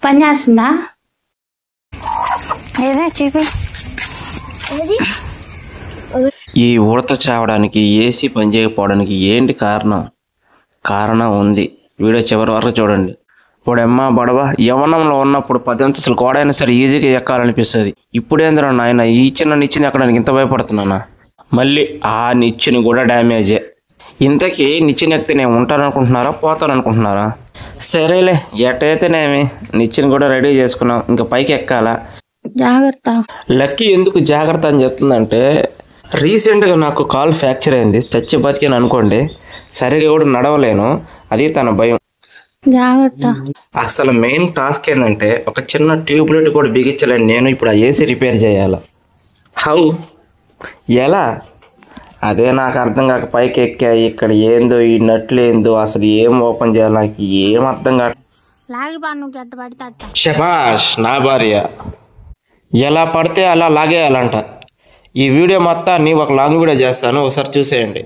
పని చేస్తుందా? ఏదే చూపి. ఈ ఉడత చావడానికి ఏసీ పని చేయకపోవడానికి ఏంటి కారణం ఉంది. వీడియో చివరి వరకు చూడండి. ఇప్పుడమ్మా బడవ యవ్వనంలో ఉన్నప్పుడు 10 అంతస్తులు గోడైనా సరే ఈజీగా ఎక్కాలనిపిస్తుంది. ఇప్పుడేంద్రా నాయన ఈ చిన్న నిచ్చెన ఎక్కడానికి ఇంత భయపడుతున్నానా? మళ్ళీ ఆ నిచ్చెన కూడా డ్యామేజే. ఇంతకీ నిచ్చెన ఎక్కితే నేను ఉంటాననుకుంటున్నారా పోతాననుకుంటున్నారా? సరేలే ఎట్టయితేనేమి నిచ్చెన కూడా రెడీ చేసుకున్నాం, ఇంకా పైకి ఎక్కాలా. జాగ్రత్త. లక్కీ ఎందుకు జాగ్రత్త అని చెప్తుందంటే రీసెంట్గా నాకు కాల్ ఫ్రాక్చర్ అయింది. చచ్చి బతికాను అనుకోండి, సరిగా కూడా నడవలేను. అది తన భయం. జాగ్రత్త. అసలు మెయిన్ టాస్క్ ఏంటంటే ఒక చిన్న ట్యూబ్లైట్ కూడా బిగించలేను నేను. ఇప్పుడు ఆ ఏసీ రిపేర్ చేయాలి. హౌ ఎలా? అదే నాకు అర్థం కాక పైకి ఎక్కా. ఇక్కడ ఏందో ఈ నట్లేందో అసలు ఏం ఓపెన్ చేయాలి నాకు ఏం అర్థం కాక. శభాష్ నా భార్య. ఎలా పడితే అలా లాగేయాలంట. ఈ వీడియో మొత్తాన్ని ఒక లాంగ్ వీడియో చేస్తాను, ఒకసారి చూసేయండి.